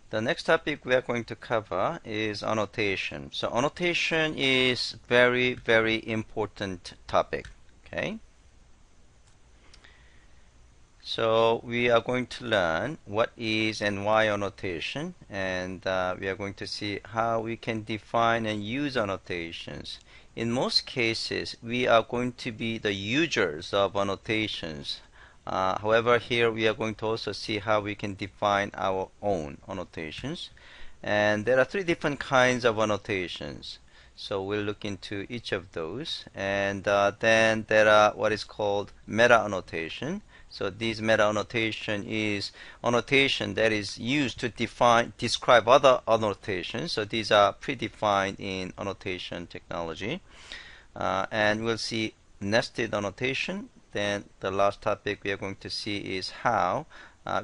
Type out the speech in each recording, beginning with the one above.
The next topic we are going to cover is annotation. So annotation is very, very important topic. Okay. So we are going to learn what is and why annotation, and we are going to see how we can define and use annotations. In most cases, we are going to be the users of annotations. However, here we are going to also see how we can define our own annotations. And there are three different kinds of annotations. So we'll look into each of those. And then there are what is called meta-annotation. So this meta-annotation is annotation that is used to describe other annotations. So these are predefined in annotation technology. And we'll see nested annotation. Then the last topic we are going to see is how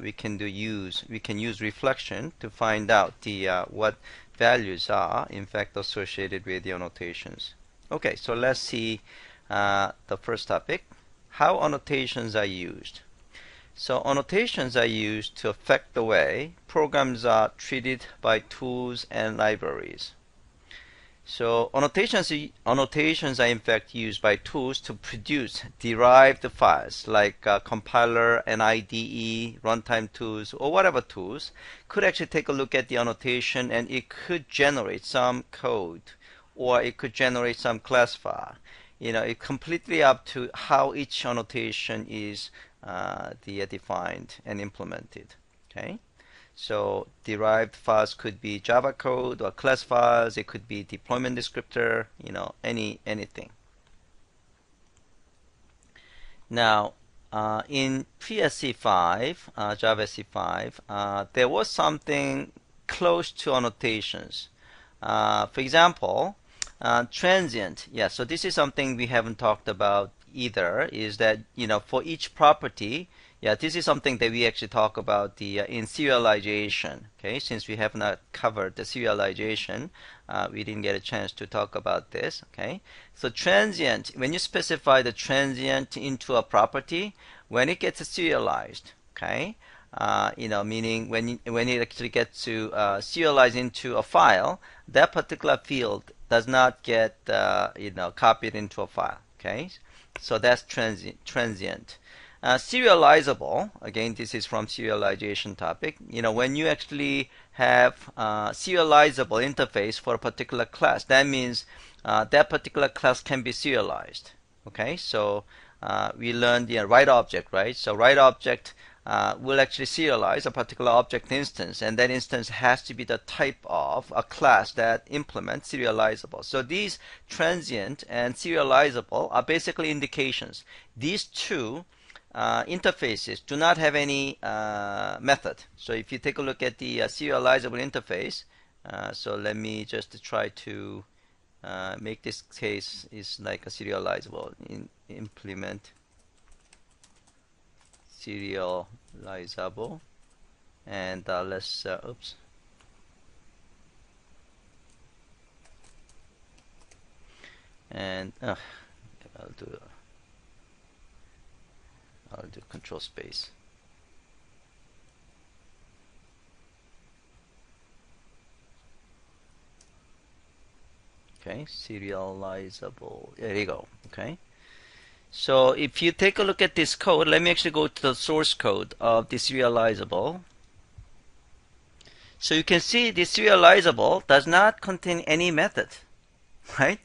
we can use reflection to find out the what values are in fact associated with the annotations. Okay, so let's see the first topic, how annotations are used. So annotations are used to affect the way programs are treated by tools and libraries. So annotations are in fact used by tools to produce derived files like compiler and IDE, runtime tools, or whatever tools could actually take a look at the annotation, and it could generate some code or it could generate some class file. It's completely up to how each annotation is defined and implemented. Okay. So derived files could be Java code or class files. It could be deployment descriptor, anything. Now, in PSC5, Java SC5, there was something close to annotations. For example, transient. Yeah, so this is something we haven't talked about either, is that, for each property, yeah, this is something that we actually talk about in serialization. Okay, since we have not covered the serialization, we didn't get a chance to talk about this. Okay, so transient, when you specify the transient into a property, when it gets serialized, okay, meaning when it actually gets to serialize into a file, that particular field does not get copied into a file. Okay, so that's transient. Serializable, again, this is from serialization topic. When you actually have serializable interface for a particular class, that means that particular class can be serialized. Okay, so we learned the write object, right? So write object will actually serialize a particular object instance, and that instance has to be the type of a class that implements serializable. So these transient and serializable are basically indications. These two interfaces do not have any method. So if you take a look at the serializable interface, so let me just try to make this case is like a serializable. Implement serializable, and let's oops. And I'll do control space. Okay, serializable. There you go. Okay. So if you take a look at this code, let me actually go to the source code of the serializable. So you can see the serializable does not contain any method, right?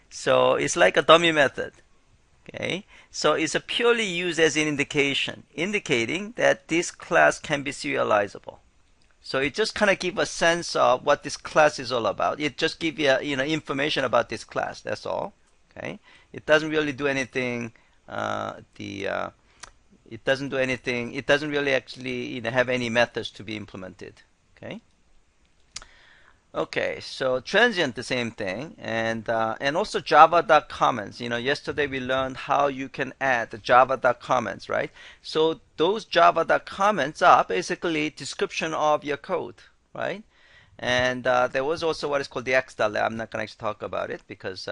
So it's like a dummy method. Okay, so it's purely used as an indication, indicating that this class can be serializable. So it just kind of gives a sense of what this class is all about. It just gives you, information about this class. That's all. Okay, it doesn't really do anything. It doesn't do anything. It doesn't really actually have any methods to be implemented. Okay. Okay, so transient, the same thing, and also Java.comments. Yesterday we learned how you can add Java.comments, right? So those Java.comments are basically description of your code, right? And there was also what is called the X.lab. I'm not going to talk about it because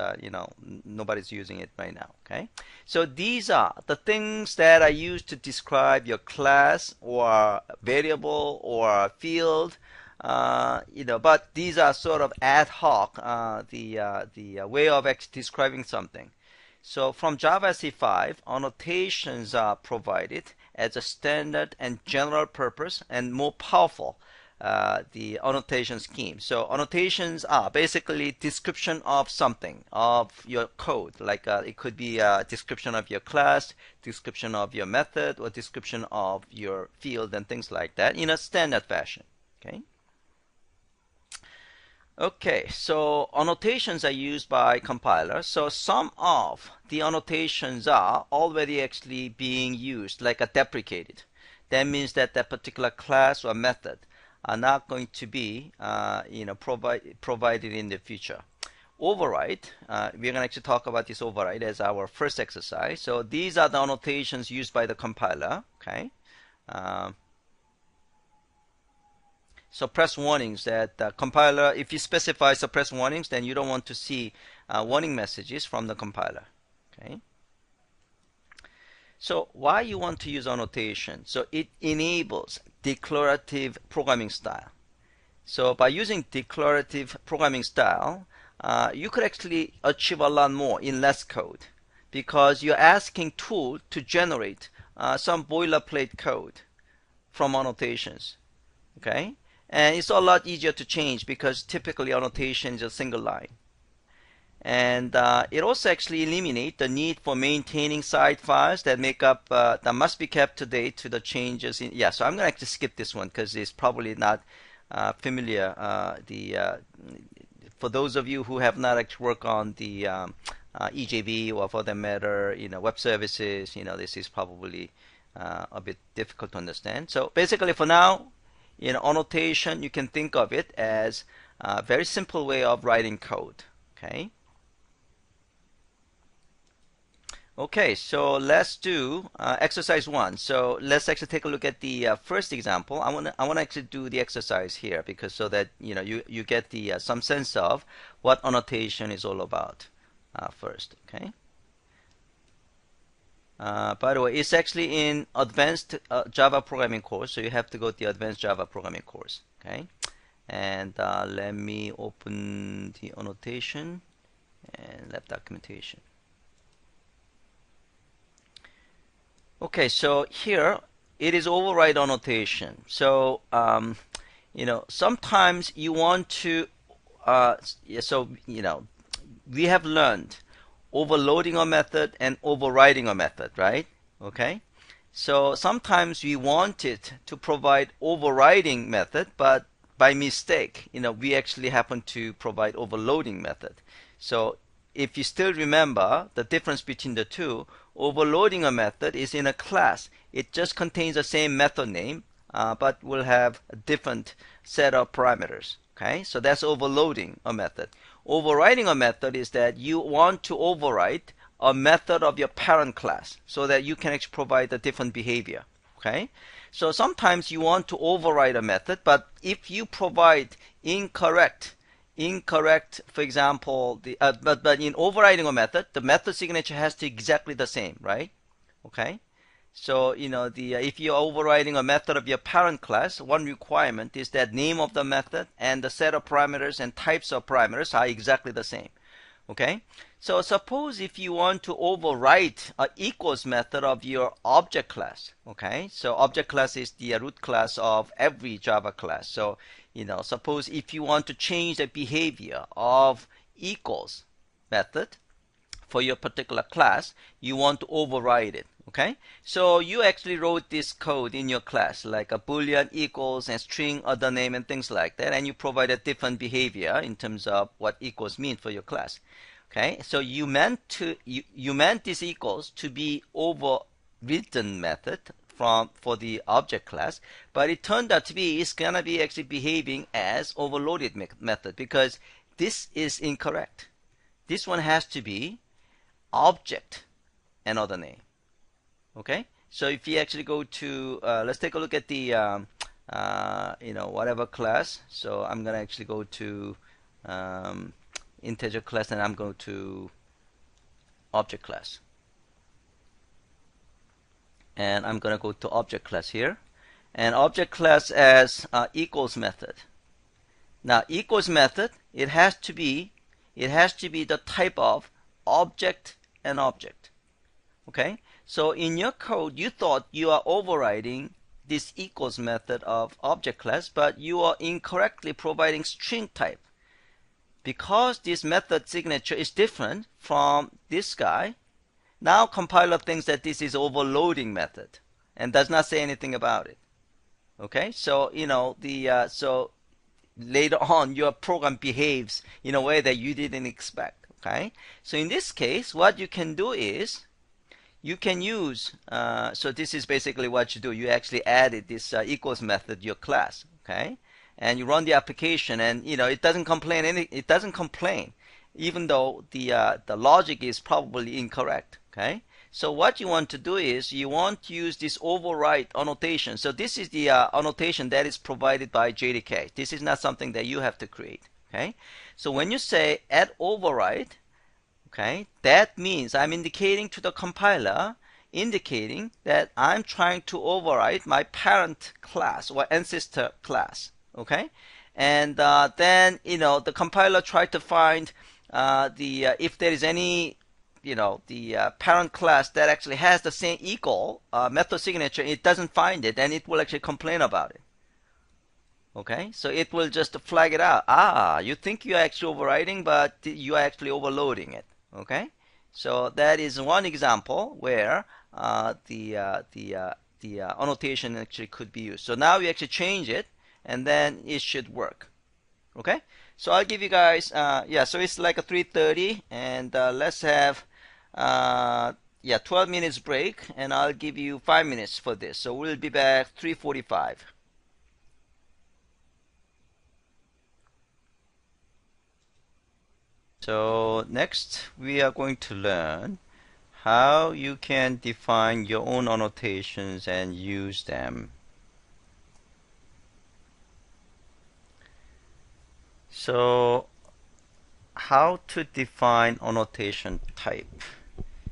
nobody's using it right now. Okay, so these are the things that are used to describe your class or variable or field. but these are sort of ad hoc, the way of describing something. So from Java SE5, annotations are provided as a standard and general purpose and more powerful the annotation scheme. So annotations are basically description of something, of your code. Like it could be a description of your class, description of your method, or description of your field and things like that in a standard fashion. Okay. Okay, so annotations are used by compilers. So some of the annotations are already actually being used, like a deprecated. That means that that particular class or method are not going to be, provided in the future. Override, we're going to actually talk about this override as our first exercise. So these are the annotations used by the compiler. Okay. Suppress warnings that the compiler, if you specify suppress warnings, then you don't want to see warning messages from the compiler. Okay. So why you want to use annotation? So it enables declarative programming style. So by using declarative programming style, you could actually achieve a lot more in less code because you're asking tool to generate some boilerplate code from annotations. Okay. And it's a lot easier to change because typically annotation is a single line. And it also actually eliminates the need for maintaining side files that make up, that must be kept to date to the changes in, yeah, so I'm going to actually skip this one because it's probably not familiar. For those of you who have not actually worked on the EJB or for that matter, web services, this is probably a bit difficult to understand. So basically for now, annotation, you can think of it as a very simple way of writing code. Okay. Okay, so let's do exercise 1. So let's actually take a look at the first example. I want to actually do the exercise here because so that you get the some sense of what annotation is all about first. Okay. By the way, it's actually in advanced Java programming course, so you have to go to the advanced Java programming course. Okay, and let me open the annotation and lab documentation. Okay, so here it is override annotation. So sometimes you want to we have learned overloading a method and overriding a method, right? Okay. So sometimes we wanted to provide overriding method, but by mistake, we actually happen to provide overloading method. So if you still remember the difference between the two, overloading a method is in a class. It just contains the same method name, but will have a different set of parameters. Okay, so that's overloading a method. Overriding a method is that you want to override a method of your parent class so that you can actually provide a different behavior. Okay, so sometimes you want to override a method, but if you provide incorrect, for example, but in overriding a method, the method signature has to be exactly the same, right? Okay. So, if you're overriding a method of your parent class, one requirement is that name of the method and the set of parameters and types of parameters are exactly the same. Okay? So suppose if you want to overwrite a equals method of your object class. Okay? So object class is the root class of every Java class. So, suppose if you want to change the behavior of equals method for your particular class, you want to override it. Okay, so you actually wrote this code in your class, like a boolean equals and string other name and things like that, and you provide a different behavior in terms of what equals mean for your class. Okay, so you meant this equals to be overwritten method for the object class, but it turned out to be it's gonna be actually behaving as overloaded method because this is incorrect. This one has to be object and other name. Okay, so if you actually go to let's take a look at the whatever class. So I'm gonna actually go to integer class and I'm going to object class, and I'm gonna go to object class here, and object class as equals method. Now equals method, it has to be the type of object and object. Okay, so in your code you thought you are overriding this equals method of object class, but you are incorrectly providing string type. Because this method signature is different from this guy, now compiler thinks that this is overloading method and does not say anything about it. Okay, so so later on your program behaves in a way that you didn't expect. Okay, so in this case what you can do is you can use so this is basically what you do. You actually added this equals method to your class. Okay, and you run the application, and it doesn't complain it doesn't complain even though the logic is probably incorrect. Okay, so what you want to do is you want to use this override annotation. So this is the annotation that is provided by JDK. This is not something that you have to create. Okay, so when you say add override, okay, that means I'm indicating to the compiler, indicating that I'm trying to override my parent class or ancestor class. Okay, and then the compiler tried to find if there is any the parent class that actually has the same equal method signature. It doesn't find it, and it will actually complain about it. Okay, so it will just flag it out. You think you're actually overriding, but you are actually overloading it. Okay, so that is one example where the annotation actually could be used. So now we actually change it, and then it should work. Okay, so I'll give you guys so it's like a 3:30, and let's have 12 minutes break, and I'll give you 5 minutes for this. So we'll be back 3:45. So next we are going to learn how you can define your own annotations and use them. So how to define annotation type.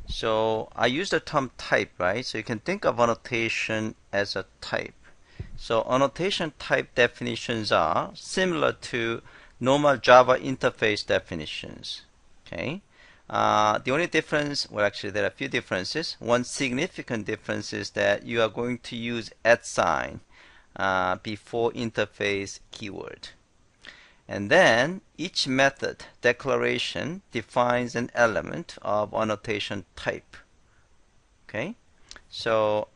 So I use the term type, right? So you can think of annotation as a type. So annotation type definitions are similar to normal Java interface definitions. Okay. The only difference, well, actually there are a few differences. One significant difference is that you are going to use @ before interface keyword. And then each method declaration defines an element of annotation type. Okay, so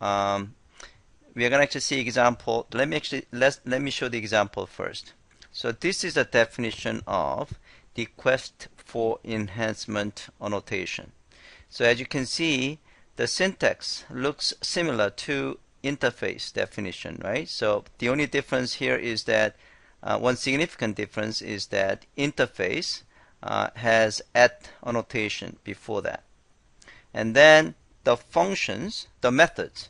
we are going to actually see example. Let me show the example first. So this is a definition of request for enhancement annotation. So as you can see, the syntax looks similar to interface definition, right? So the only difference here is that one significant difference is that interface has @annotation before that. And then the functions, the methods,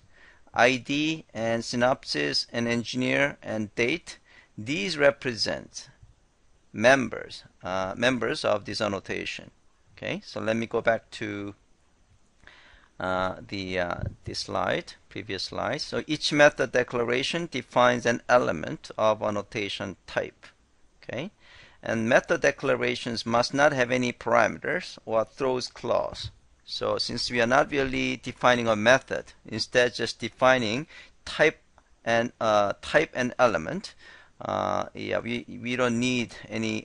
ID and synopsis and engineer and date, these represent members of this annotation. Okay, so let me go back to this slide, previous slide. So each method declaration defines an element of annotation type. Okay, and method declarations must not have any parameters or throws clause. So since we are not really defining a method, instead just defining type and element, we don't need any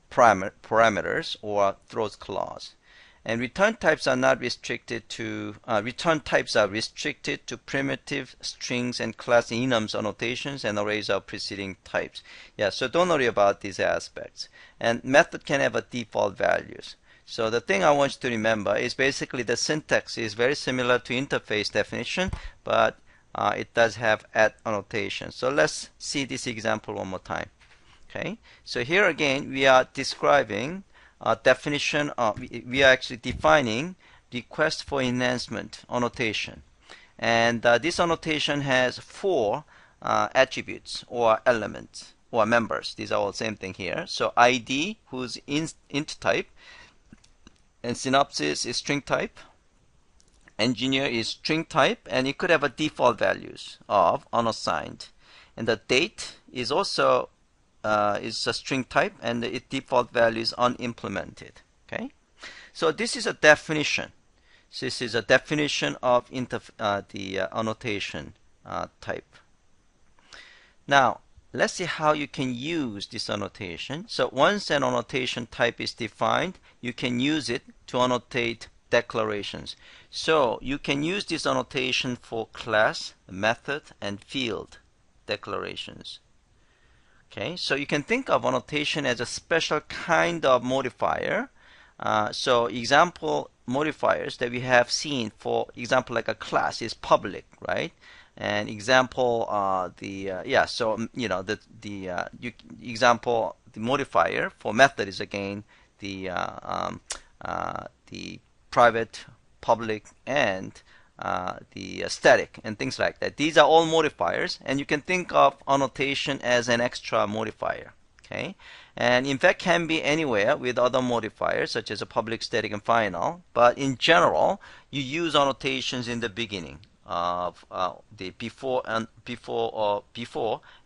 parameters or throws clause. And return types are not restricted to return types are restricted to primitive strings and class enums annotations and arrays of preceding types. Yeah, so don't worry about these aspects. And method can have a default values. So the thing I want you to remember is basically the syntax is very similar to interface definition, but it does have @annotation. So let's see this example one more time. Okay, so here again we are describing definition of, we are actually defining request for enhancement annotation, and this annotation has 4 attributes or elements or members. These are all the same thing here. So ID, who's int type, and synopsis is string type, engineer is string type, and it could have a default values of unassigned, And the date is also is a string type, and its default value is unimplemented. Okay, so this is a definition. So this is a definition of the annotation type. Now, let's see how you can use this annotation. So once an annotation type is defined, you can use it to annotate declarations. So you can use this annotation for class, method, and field declarations. Okay, so you can think of annotation as a special kind of modifier. So example modifiers that we have seen, for example, like a class is public, right? And example, example, the modifier for method is again the private, public, and the static, and things like that. These are all modifiers, and you can think of annotation as an extra modifier. Okay, and in fact can be anywhere with other modifiers such as a public, static, and final. But in general, you use annotations in the beginning of the before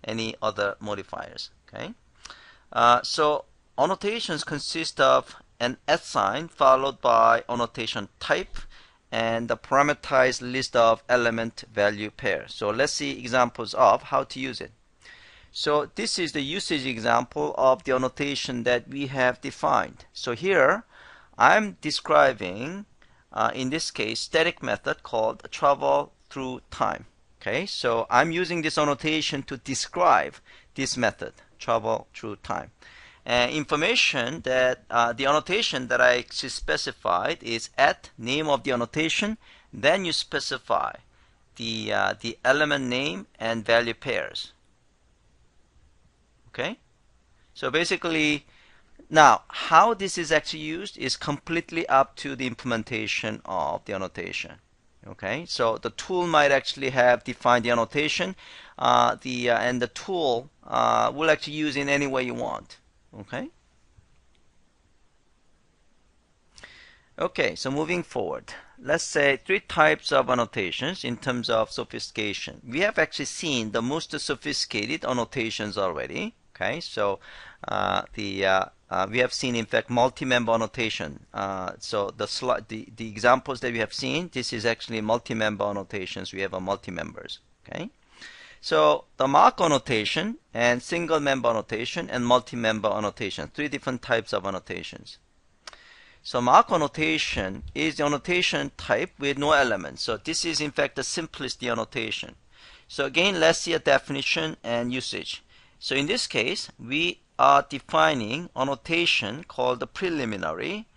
any other modifiers. Okay, so annotations consist of an @ sign followed by annotation type and the parameterized list of element value pairs. So let's see examples of how to use it. So this is the usage example of the annotation that we have defined. So here I'm describing, in this case, static method called travel through time. Okay, so I'm using this annotation to describe this method, travel through time. Information that the annotation that I actually specified is at name of the annotation. Then you specify the element name and value pairs. Okay, so basically, now how this is actually used is completely up to the implementation of the annotation. Okay, so the tool might actually have defined the annotation, and the tool will actually use in any way you want. Okay. Okay, so moving forward, let's say 3 types of annotations in terms of sophistication. We have actually seen the most sophisticated annotations already. Okay, so we have seen, in fact, multi-member annotation. So the examples that we have seen, this is actually multi-member annotations. We have a multi-members. Okay, so the mark annotation and single member annotation and multi-member annotation, 3 different types of annotations. So mark annotation is the annotation type with no elements. So this is in fact the simplest annotation. So again, let's see a definition and usage. So in this case, we are defining annotation called the preliminary,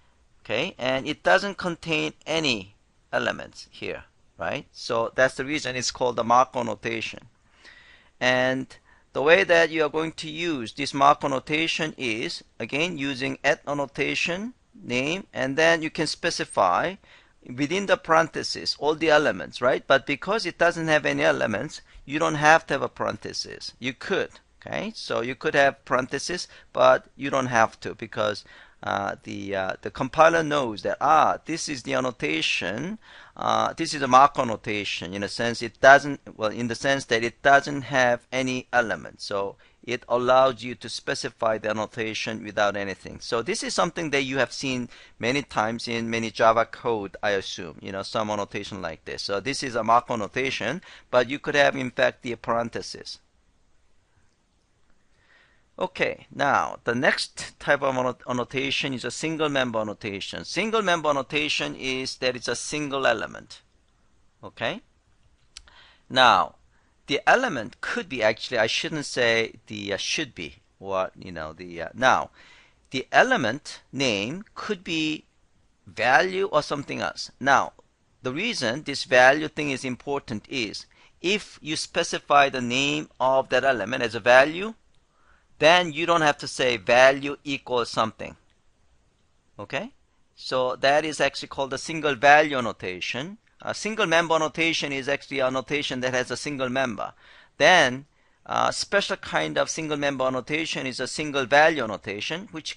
okay, and it doesn't contain any elements here, right? So that's the reason it's called the mark annotation. And the way that you are going to use this mark annotation is, again, using @ annotation, name, and then you can specify within the parentheses all the elements, right? But because it doesn't have any elements, you don't have to have a parenthesis. You could. Okay, so you could have parentheses, but you don't have to, because the compiler knows that this is the annotation. This is a mark annotation in a sense. It doesn't, well, in the sense that it doesn't have any elements. So it allows you to specify the annotation without anything. So this is something that you have seen many times in many Java code, I assume. Some annotation like this. So this is a mark annotation, but you could have, in fact, the parentheses. Okay, now the next type of annotation is a single member annotation. Single member annotation is that it's a single element. Okay? Now, the element could be, actually, I shouldn't say the should be, or now the element name could be value or something else. Now, the reason this value thing is important is if you specify the name of that element as a value, then you don't have to say value equals something. Okay? So that is actually called a single value annotation. A single member annotation is actually an annotation that has a single member. Then a special kind of single member annotation is a single value annotation, which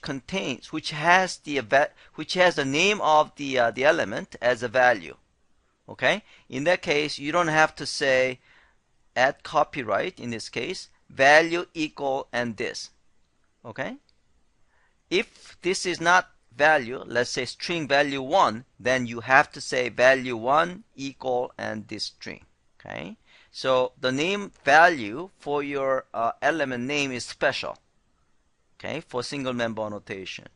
has the name of the element as a value. Okay? In that case, you don't have to say add copyright, in this case, value equal and this. Okay? If this is not value, let's say string value 1, then you have to say value 1 equal and this string. Okay? So the name value for your element name is special. Okay? For single member annotation.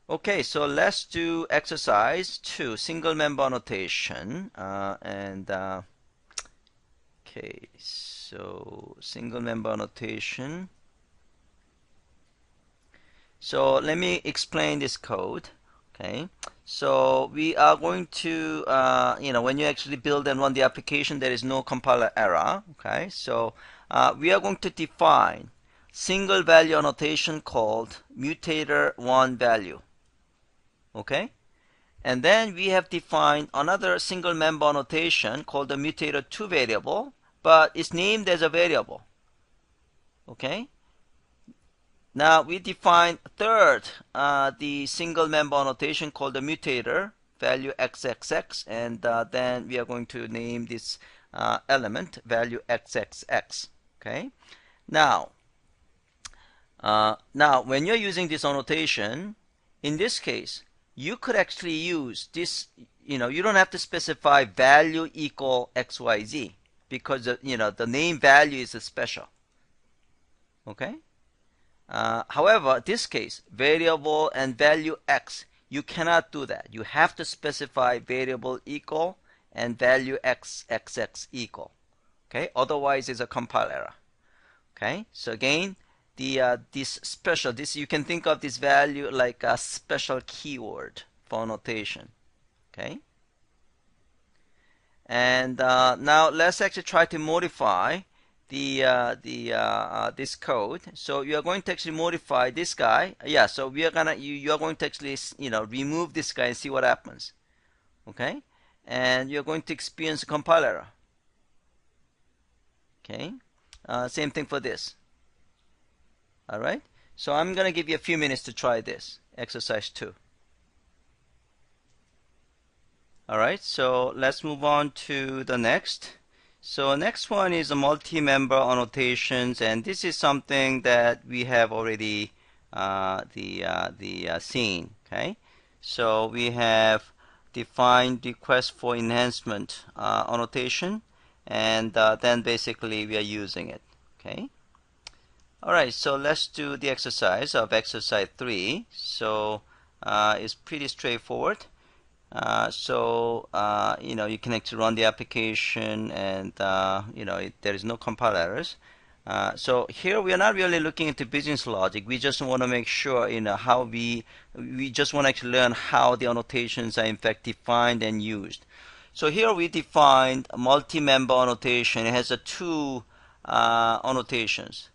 Okay, so let's do exercise 2, single member annotation. Okay, so single member annotation. So let me explain this code. Okay, so we are going to, when you actually build and run the application, there is no compiler error. Okay, so we are going to define single value annotation called mutator1 value. Okay, and then we have defined another single member annotation called the mutator2 variable, but it's named as a variable. Okay, now we define third the single member annotation called the mutator value xxx, and then we are going to name this element value xxx. Okay, now when you're using this annotation, in this case you could actually use this, you don't have to specify value equal xyz because the name value is special. Okay, however, this case variable and value x, you cannot do that. You have to specify variable equal and value xxx equal. Okay, otherwise it's a compile error. Okay, so again, this you can think of this value like a special keyword for annotation. Okay, and now let's actually try to modify this code. So you are going to actually modify this guy. Yeah, so we are gonna you are going to actually remove this guy and see what happens. Okay, and you're going to experience a compile error. Okay, same thing for this. Alright, so I'm going to give you a few minutes to try this, exercise 2. Alright, so let's move on to the next. So next one is a multi-member annotations, and this is something that we have already seen. Okay, so we have defined request for enhancement annotation, and then basically we are using it. Okay. Alright, so let's do the exercise of exercise 3. So it's pretty straightforward. You can actually run the application, and there is no compile errors. So here we are not really looking into business logic. We just want to make sure how we just want to actually learn how the annotations are in fact defined and used. So here we defined a multi-member annotation. It has two annotations.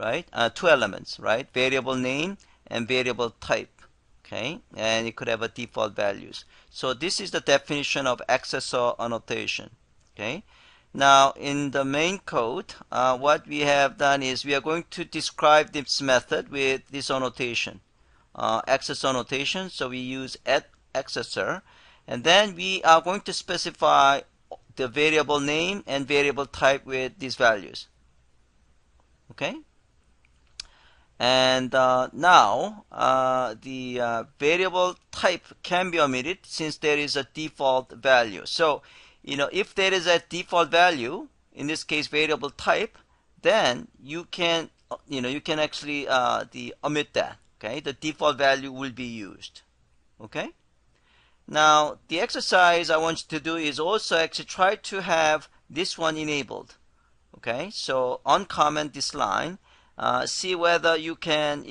Right? Two elements, right? Variable name and variable type. Okay, and it could have a default values. So this is the definition of accessor annotation. Okay, now in the main code, what we have done is we are going to describe this method with this annotation, accessor annotation. So we use accessor, and then we are going to specify the variable name and variable type with these values. Okay. And now the variable type can be omitted since there is a default value. So if there is a default value, in this case variable type, then you can actually omit that. Okay, the default value will be used. Okay, now the exercise I want you to do is also actually try to have this one enabled. Okay, so uncomment this line. See whether you can,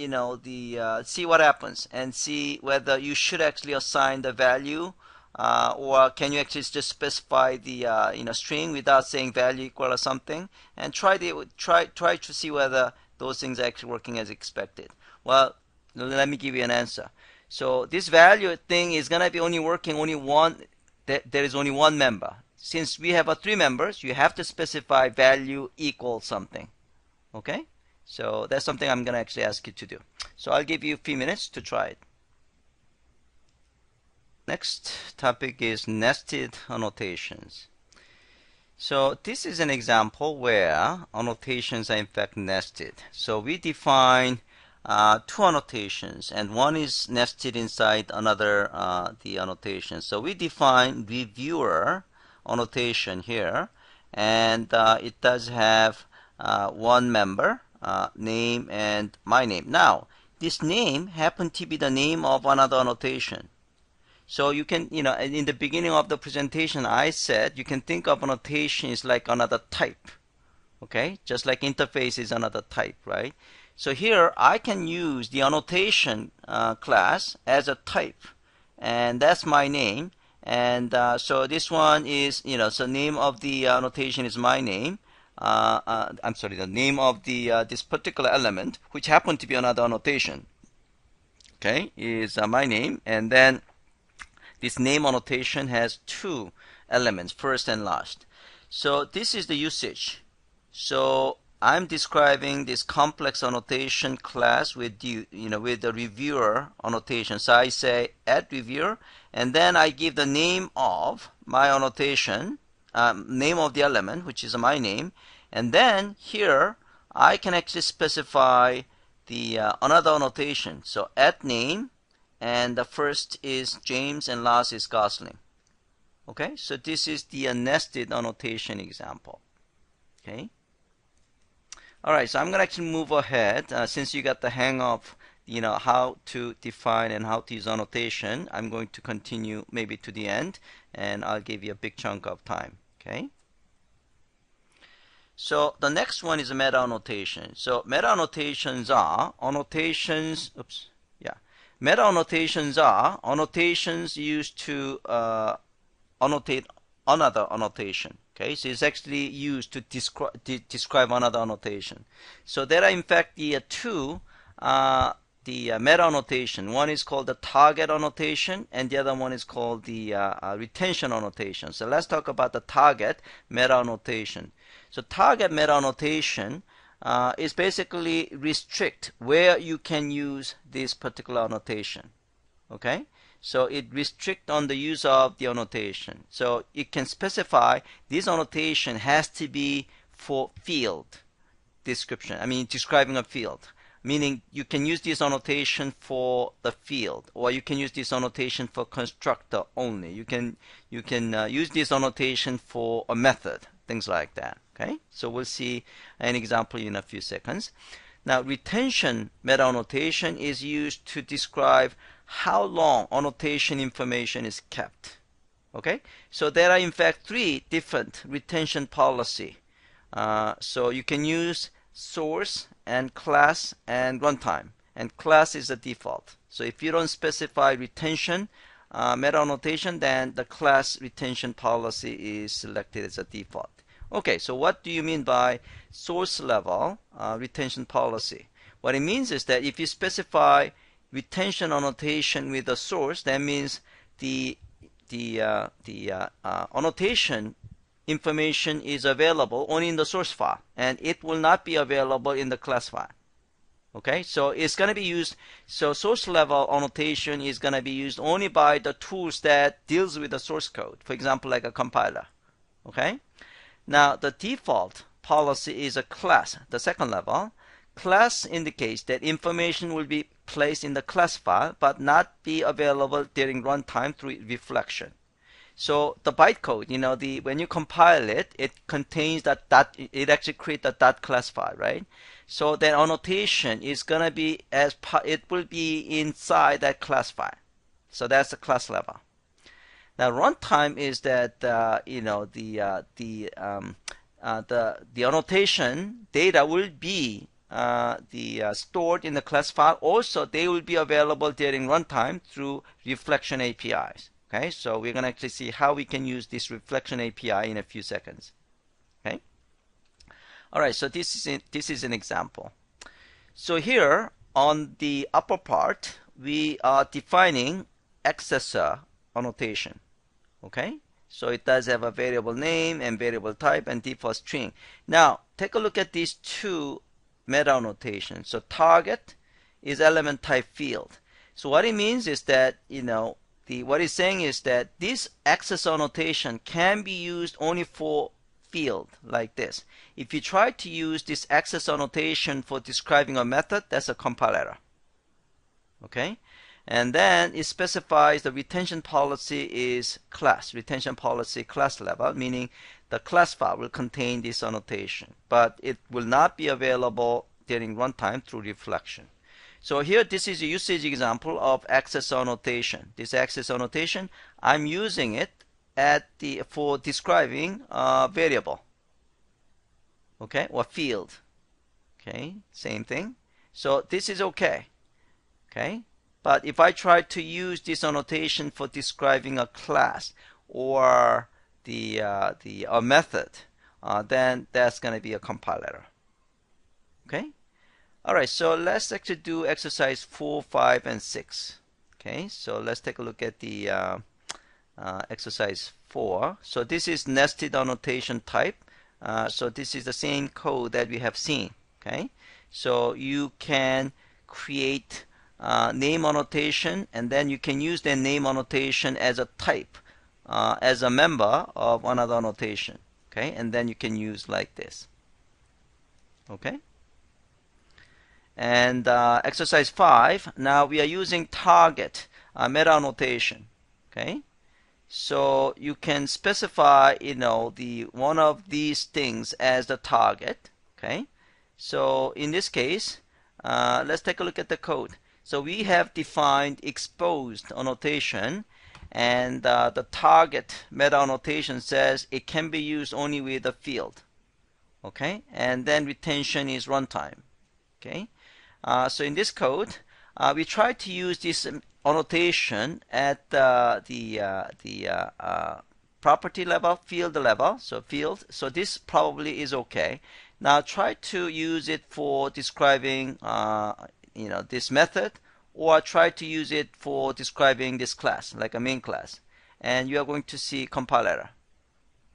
see what happens, and see whether you should actually assign the value, or can you actually just specify the string without saying value equal or something, and try to see whether those things are actually working as expected. Well, let me give you an answer. So this value thing is gonna be only working there is only one member. Since we have 3 members, you have to specify value equal something. Okay? So that's something I'm going to actually ask you to do. So I'll give you a few minutes to try it. Next topic is nested annotations. So this is an example where annotations are in fact nested. So we define two annotations, and one is nested inside another the annotation. So we define reviewer annotation here, and it does have one member name and my name. Now this name happens to be the name of another annotation. So you can, in the beginning of the presentation, I said you can think of annotation as like another type. Okay, just like interface is another type, right? So here I can use the annotation class as a type, and that's my name. And so this one is, so name of the annotation is my name. I'm sorry, the name of the this particular element, which happened to be another annotation, okay, is my name, and then this name annotation has two elements, first and last. So this is the usage. So I'm describing this complex annotation class with with the reviewer annotation. So I say add reviewer, and then I give the name of my annotation, name of the element, which is my name, and then here I can actually specify the another annotation. So add name, and the first is James and last is Gosling. Okay, so this is the nested annotation example. Okay. All right, so I'm going to actually move ahead. Since you got the hang of how to define and how to use annotation, I'm going to continue maybe to the end, and I'll give you a big chunk of time. Okay. So the next one is a meta-annotation. So meta-annotations are annotations. Oops. Meta-annotations are annotations used to annotate another annotation. Okay, so it's actually used to describe another annotation. So there are in fact the two meta-annotation. One is called the target annotation, and the other one is called the retention annotation. So let's talk about the target meta-annotation. So target meta-annotation is basically restrict where you can use this particular annotation. Okay, so it restricts on the use of the annotation. So it can specify this annotation has to be for field description. I mean, describing a field. Meaning you can use this annotation for the field, or you can use this annotation for constructor only. You can use this annotation for a method, things like that. Okay, so we'll see an example in a few seconds. Now, retention meta-annotation is used to describe how long annotation information is kept. Okay, so there are in fact three different retention policy. So you can use source and class and runtime, and class is the default. So if you don't specify retention meta-annotation, then the class retention policy is selected as a default. Okay, so what do you mean by source level retention policy? What it means is that if you specify retention annotation with a source, that means the annotation information is available only in the source file, and it will not be available in the class file. Okay, so it's going to be used, so source level annotation is going to be used only by the tools that deals with the source code, for example, like a compiler. Okay, now the default policy is a class, the second level. Class indicates that information will be placed in the class file but not be available during runtime through reflection. So the bytecode, when you compile it, it contains it actually creates a .class file, right? So that annotation is gonna be it will be inside that class file. So that's the class level. Now runtime is that the annotation data will be stored in the class file. Also, they will be available during runtime through reflection APIs. Okay, so we're going to actually see how we can use this reflection API in a few seconds. Okay, all right, so this is an example. So here on the upper part, we are defining accessor annotation. Okay, so it does have a variable name and variable type and default string. Now take a look at these two meta annotations. So target is element type field. So what it means is that what it's saying is that this accessor annotation can be used only for field like this. If you try to use this accessor annotation for describing a method, that's a compile error. Okay? And then it specifies the retention policy is class, retention policy class level, meaning the class file will contain this annotation, but it will not be available during runtime through reflection. So here, this is a usage example of accessor annotation. This accessor annotation, I'm using it for describing a variable, okay, or field. Okay, same thing. So this is okay. Okay, but if I try to use this annotation for describing a class or a method, then that's going to be a compile error. Okay. All right. So let's actually do exercise 4, 5, and 6. Okay. So let's take a look at the exercise 4. So this is nested annotation type. So this is the same code that we have seen. Okay. So you can create name annotation, and then you can use the name annotation as a type, as a member of another annotation. Okay, and then you can use like this. Okay. And exercise 5. Now we are using target meta-annotation. Okay. So you can specify, the one of these things as the target. Okay. So in this case, let's take a look at the code. So we have defined exposed annotation, and the target meta-annotation says it can be used only with a field. Okay, and then retention is runtime. Okay, so in this code, we try to use this annotation at the property level, field level, so field. So this probably is okay. Now try to use it for describing this method, or try to use it for describing this class, like a main class, and you are going to see compile error.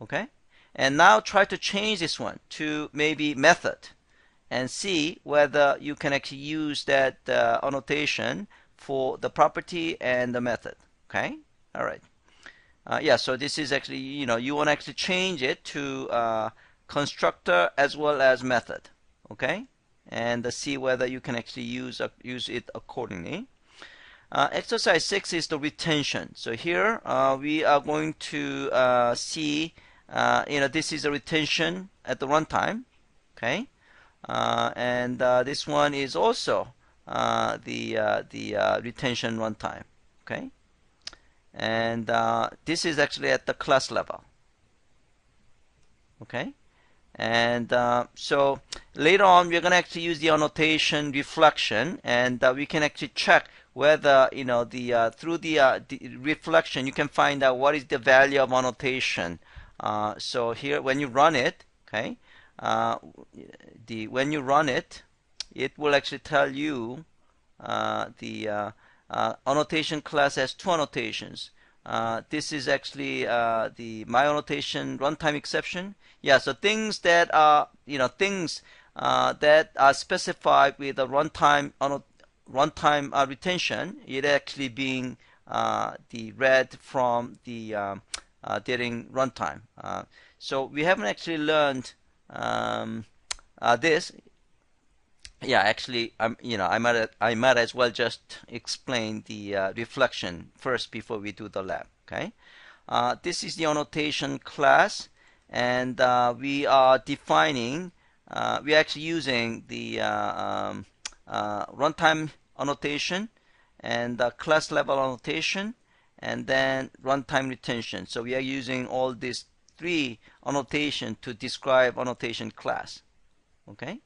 Okay, and now try to change this one to maybe method, and see whether you can actually use that annotation for the property and the method. Okay, all right. Yeah, so this is actually, you want to actually change it to constructor as well as method. Okay, and see whether you can actually use it accordingly. Exercise 6 is the retention. So here we are going to see, this is a retention at the runtime. Okay, and this one is also the retention runtime. Okay, and this is actually at the class level. Okay. And so later on, we're going to actually use the annotation reflection, and we can actually check whether, through the reflection, you can find out what is the value of annotation. So here, when you run it, okay, when you run it, it will actually tell you the annotation class has 2 annotations. This is actually the my annotation runtime exception. Yeah, so things that are that are specified with a runtime retention, it actually being the read from the during runtime. So we haven't actually learned this. Yeah, actually, I might as well just explain the reflection first before we do the lab. Okay, this is the annotation class, and we are defining. We're actually using the runtime annotation and class level annotation, and then runtime retention. So we are using all these 3 annotation to describe annotation class. Okay.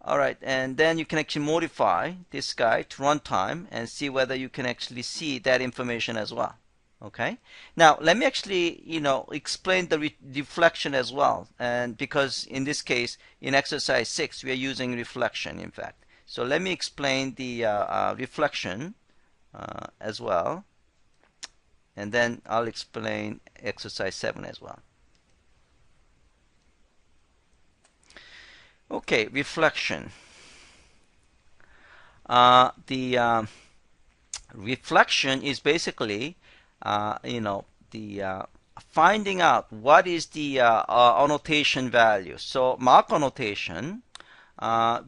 All right, and then you can actually modify this guy to runtime and see whether you can actually see that information as well. Okay. Now let me actually, explain the reflection as well, and because in this case, in exercise 6, we are using reflection, in fact. So let me explain the reflection as well, and then I'll explain exercise 7 as well. Okay, reflection. The reflection is basically, the finding out what is the annotation value. So mark annotation,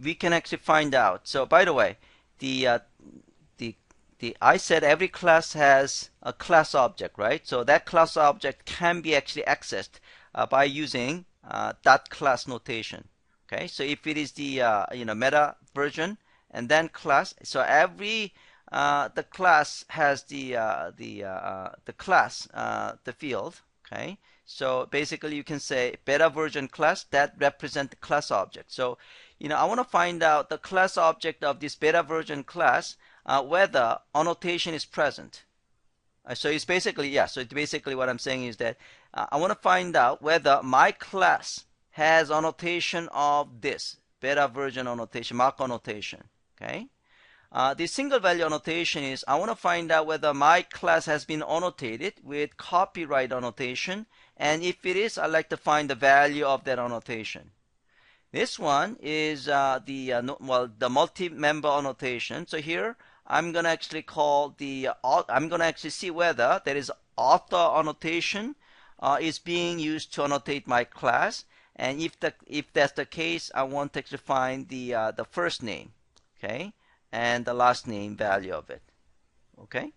we can actually find out. So by the way, the I said every class has a class object, right? So that class object can be actually accessed by using dot class notation. Okay, so if it is the meta version and then class, so every the class has the class the field. Okay, so basically you can say beta version class that represent the class object. So I want to find out the class object of this beta version class, whether annotation is present. So it's basically, yeah, so basically what I'm saying is that I want to find out whether my class has annotation of this beta version annotation, mark annotation. Okay. The single value annotation is I want to find out whether my class has been annotated with copyright annotation, and if it is, I'd like to find the value of that annotation. This one is the multi-member annotation. So here I'm gonna actually call I'm gonna actually see whether there is author annotation is being used to annotate my class, and if that's the case, I want to actually find the first name, okay, and the last name value of it. Okay,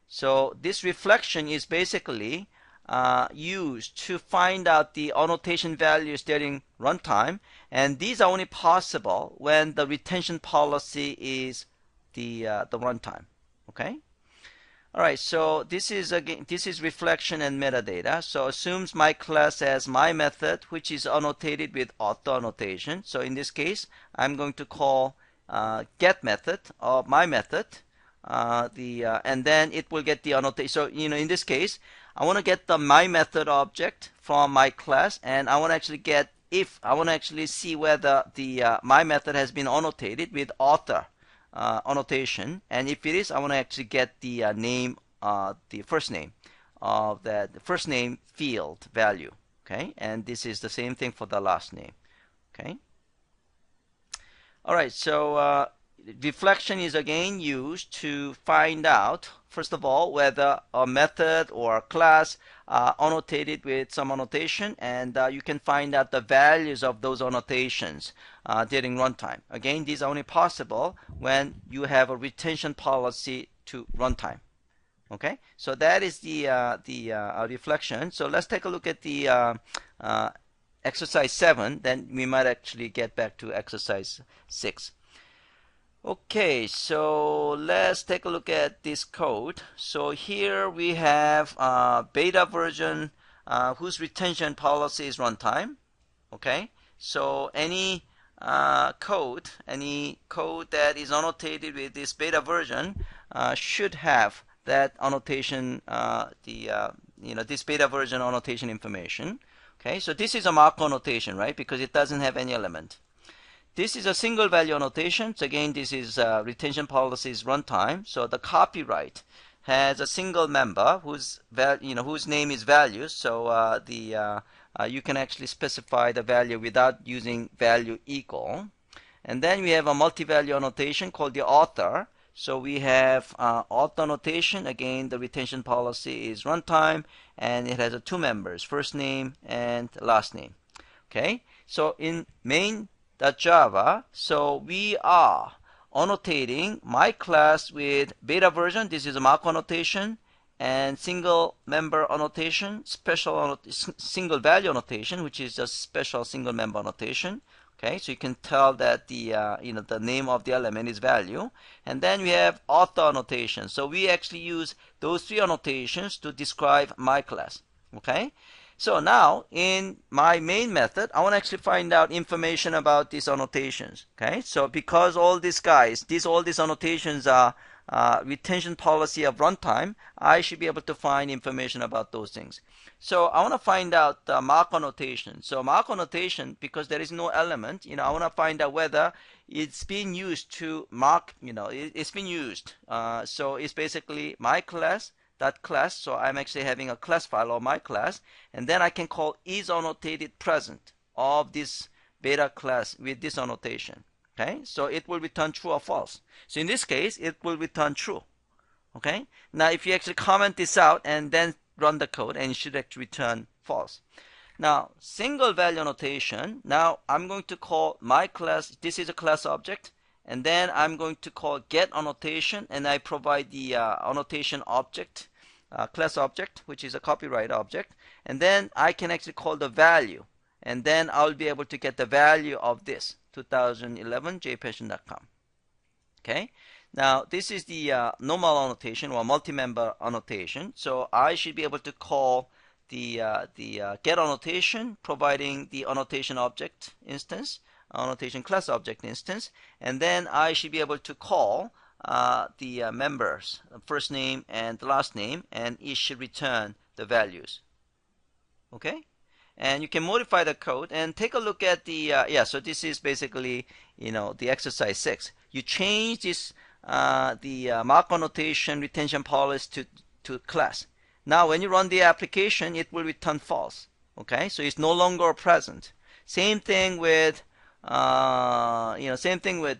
so this reflection is basically used to find out the annotation values during runtime, and these are only possible when the retention policy is the runtime. Okay. All right. So this is reflection and metadata. So assumes my class has my method, which is annotated with author annotation. So in this case, I'm going to call get method of my method, and then it will get the annotation. So in this case, I want to get the my method object from my class, and I want to actually see whether the my method has been annotated with author annotation, and if it is, I want to actually get the name, the first name of the first name field value. Okay, and this is the same thing for the last name. Okay. All right, so reflection is again used to find out, first of all, whether a method or a class annotated with some annotation, and you can find out the values of those annotations during runtime. Again, these are only possible when you have a retention policy to runtime. Okay, so that is the reflection. So let's take a look at the exercise 7, then we might actually get back to exercise 6. Okay, so let's take a look at this code. So here we have beta version whose retention policy is runtime. Okay, so any code that is annotated with this beta version should have that annotation, this beta version annotation information. Okay, so this is a mark annotation, right? Because it doesn't have any element. This is a single value annotation. So again, this is retention policies runtime. So the copyright has a single member whose name is values. So you can actually specify the value without using value equal. And then we have a multi-value annotation called the author. So we have author annotation. Again, the retention policy is runtime, and it has two members, first name and last name. Okay, so in main.java, so we are annotating my class with beta version. This is a mark annotation, and single member annotation, single value annotation, which is a special single member annotation. Okay, so you can tell that the the name of the element is value, and then we have author annotation. So we actually use those three annotations to describe my class. Okay, so now in my main method, I want to actually find out information about these annotations. Okay, so because all these annotations are retention policy of runtime, I should be able to find information about those things. So I want to find out the mark annotation. So mark annotation, because there is no element, I want to find out whether it's being used to mark, it's been used. So it's basically my class, that class. So I'm actually having a class file of my class, and then I can call is annotated present of this beta class with this annotation. Okay, so it will return true or false. So in this case, it will return true. Okay, now if you actually comment this out and then run the code and it should actually return false. Now, single value annotation, now I'm going to call my class, this is a class object, and then I'm going to call get annotation, and I provide the annotation object, class object, which is a copyright object, and then I can actually call the value, and then I'll be able to get the value of this 2011 jpassion.com. Okay, now this is the normal annotation or multi-member annotation, so I should be able to call the get annotation, providing the annotation object instance, annotation class object instance, and then I should be able to call the members, first name and last name, and it should return the values. Okay, and you can modify the code and take a look at the so this is basically, you know, the exercise 6. You change this the mark annotation retention policy to class. Now when you run the application, it will return false. Okay, so it's no longer present. Same thing with same thing with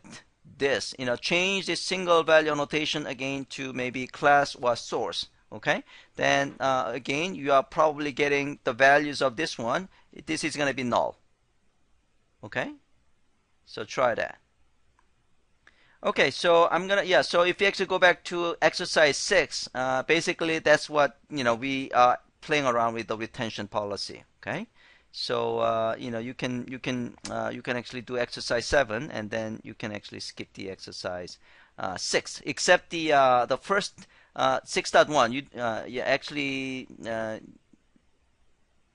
this. Change this single value annotation again to maybe class or source. Okay, then again you are probably getting the values of this one. This is going to be null. Okay, so try that. Okay, so I'm gonna so if you actually go back to exercise 6, basically that's what we are playing around with the retention policy. Okay, so you can actually do exercise 7, and then you can actually skip the exercise 6, except the first 6.1. You actually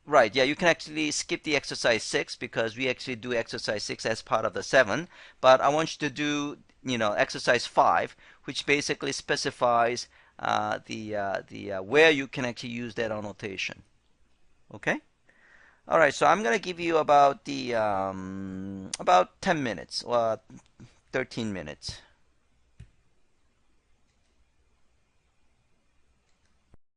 right, yeah, you can actually skip the exercise 6 because we actually do exercise 6 as part of the 7. But I want you to do exercise 5, which basically specifies where you can actually use that annotation. Okay. All right. So I'm gonna give you about 10 minutes or 13 minutes.